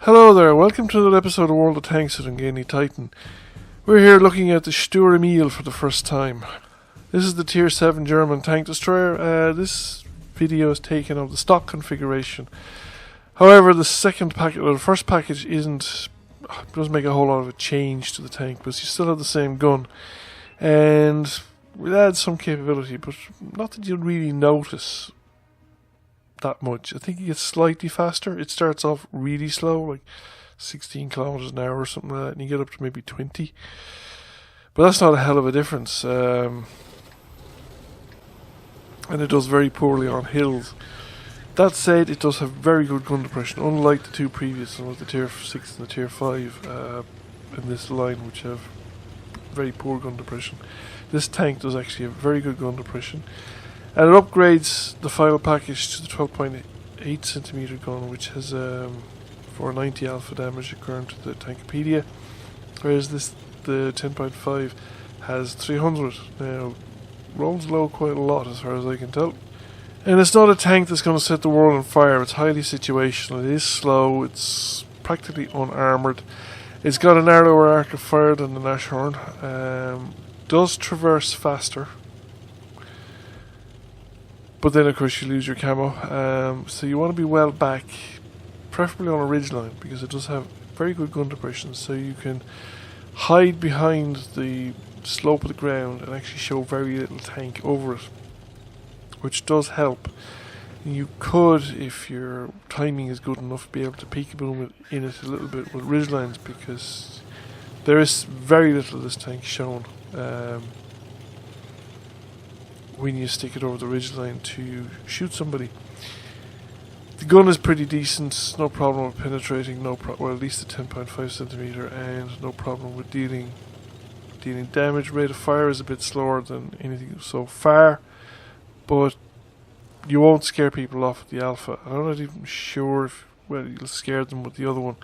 Hello there, welcome to another episode of World of Tanks with Ungainly Titan. We're here looking at the Sturer Emil for the first time. This is the Tier 7 German tank destroyer. This video is taken of the stock configuration. However, the first package doesn't make a whole lot of a change to the tank, but you still have the same gun. And it adds some capability, but not that you'd really notice that much. I think it gets slightly faster. It starts off really slow, like 16 kilometers an hour or something like that, and you get up to maybe 20. But that's not a hell of a difference. And it does very poorly on hills. That said, it does have very good gun depression, unlike the two previous ones, the Tier 6 and the Tier 5 in this line, which have very poor gun depression. This tank does actually have very good gun depression. And it upgrades the final package to the 12.8 centimeter gun, which has 490 alpha damage according to the Tankopedia, whereas the 10.5 has 300. Now, rolls low quite a lot as far as I can tell. And it's not a tank that's going to set the world on fire. It's highly situational. It is slow. It's practically unarmoured. It's got a narrower arc of fire than the Nashorn. Does traverse faster. But then, of course, you lose your camo. So you want to be well back, preferably on a ridgeline, because it does have very good gun depression. So you can hide behind the slope of the ground and actually show very little tank over it, which does help. You could, if your timing is good enough, be able to peekaboo in it a little bit with ridgelines, because there is very little of this tank shown when you stick it over the ridgeline to shoot somebody. The gun is pretty decent, no problem with penetrating, well, at least the 10.5 centimeter, and no problem with dealing damage. Rate of fire is a bit slower than anything so far, but you won't scare people off with the alpha. I'm not even sure if you'll scare them with the other one,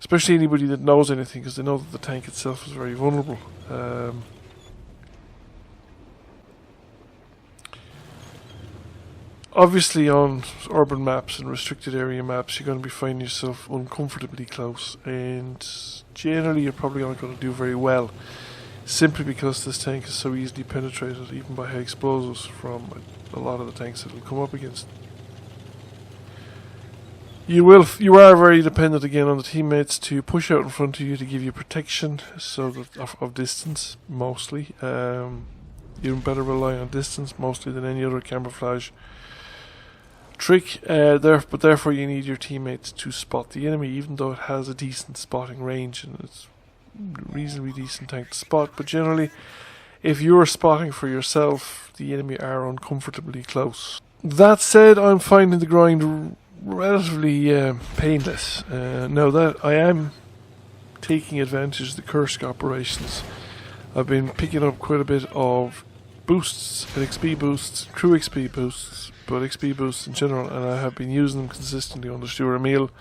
especially anybody that knows anything, because they know that the tank itself is very vulnerable. Obviously, on urban maps and restricted area maps, you're going to be finding yourself uncomfortably close, and generally you're probably not going to do very well, simply because this tank is so easily penetrated, even by high explosives, from a lot of the tanks that it'll come up against. You are very dependent again on the teammates to push out in front of you to give you protection, so that of distance mostly. You better rely on distance mostly than any other camouflage trick, but therefore you need your teammates to spot the enemy, even though it has a decent spotting range and it's a reasonably decent tank to spot. But generally, if you're spotting for yourself, the enemy are uncomfortably close. That said, I'm finding the grind relatively painless. Now that I am taking advantage of the Kursk operations, I've been picking up quite a bit of boosts, and XP boosts, crew XP boosts, but XP boosts in general, and I have been using them consistently on the Sturer Emil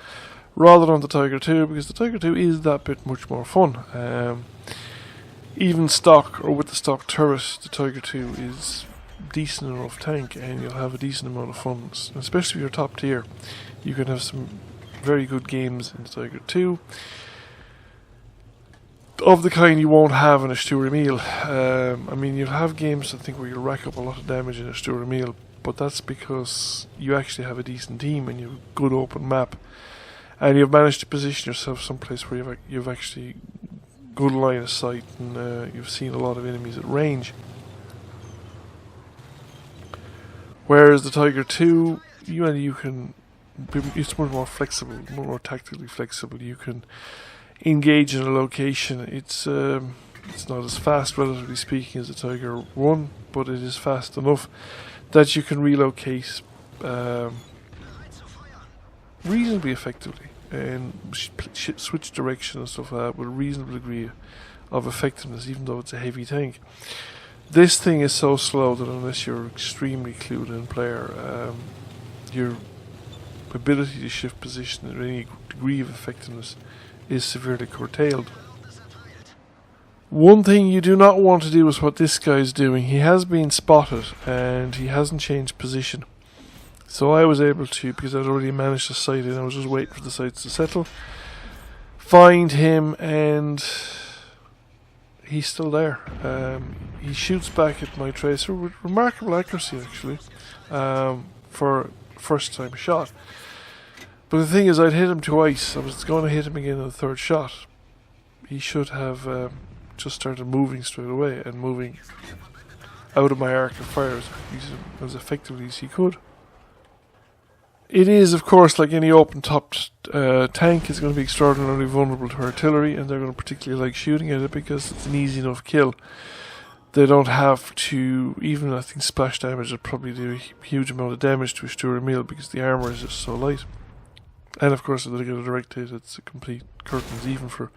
rather than on the Tiger 2, because the Tiger 2 is that bit much more fun. Even stock, or with the stock turret, the Tiger 2 is decent enough tank, and you'll have a decent amount of fun, especially if you're top tier. You can have some very good games in the Tiger 2, of the kind you won't have in a Sturer Emil. I mean, you'll have games, I think, where you'll rack up a lot of damage in a Sturer Emil, but that's because you actually have a decent team and you have a good open map, and you've managed to position yourself someplace where you've actually good line of sight, and you've seen a lot of enemies at range. Whereas the Tiger 2, it's much more flexible, more tactically flexible. You can engage in a location. It's not as fast, relatively speaking, as the Tiger 1, but it is fast enough that you can relocate reasonably effectively and switch direction and stuff like that with a reasonable degree of effectiveness, even though it's a heavy tank. This thing is so slow that unless you're extremely clued in player, your ability to shift position at any degree of effectiveness is severely curtailed. One thing you do not want to do is what this guy is doing. He has been spotted and he hasn't changed position. So I was able to, because I'd already managed the sight in, I was just waiting for the sights to settle, find him, and he's still there. He shoots back at my tracer with remarkable accuracy, actually, for first time shot. But the thing is, I'd hit him twice. I was going to hit him again on the third shot. He should have just started moving straight away and moving out of my arc of fire as effectively as he could. It is, of course, like any open-topped tank, is going to be extraordinarily vulnerable to artillery, and they're going to particularly like shooting at it because it's an easy enough kill. They don't have to, even I think splash damage would probably do a huge amount of damage to a Sturer Emil because the armour is just so light. And of course, if they get a direct hit, it's a complete curtains, even for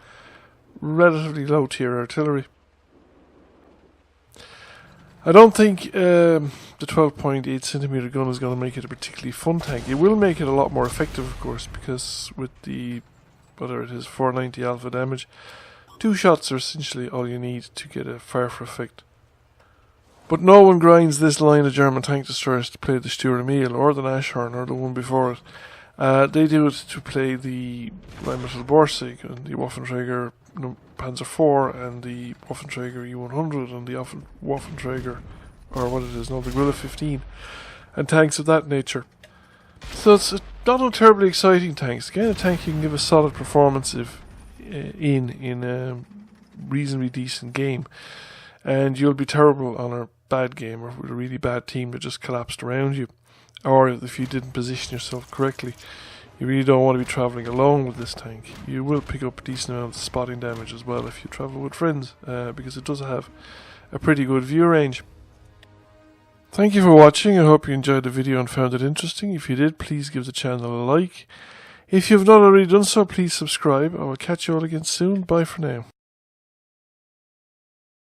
relatively low tier artillery. I don't think the 12.8cm gun is going to make it a particularly fun tank. It will make it a lot more effective, of course, because with the, whatever it is, 490 alpha damage, 2 shots are essentially all you need to get a fire for effect. But no one grinds this line of German tank destroyers to play the Sturer Emil or the Nashorn or the one before it. They do it to play the Rheinmetall Borsig and the Waffenträger Panzer IV and the Waffenträger E100 and the Waffenträger, or what it is now, the Guerilla 15, and tanks of that nature. So it's not a terribly exciting tank. It's the kind of tank you can give a solid performance in a reasonably decent game, and you'll be terrible on a bad game or with a really bad team that just collapsed around you, or if you didn't position yourself correctly. You really don't want to be travelling alone with this tank. You will pick up a decent amount of spotting damage as well if you travel with friends, because it does have a pretty good view range. Thank you for watching. I hope you enjoyed the video and found it interesting. If you did, please give the channel a like. If you have not already done so, please subscribe. I will catch you all again soon. Bye for now.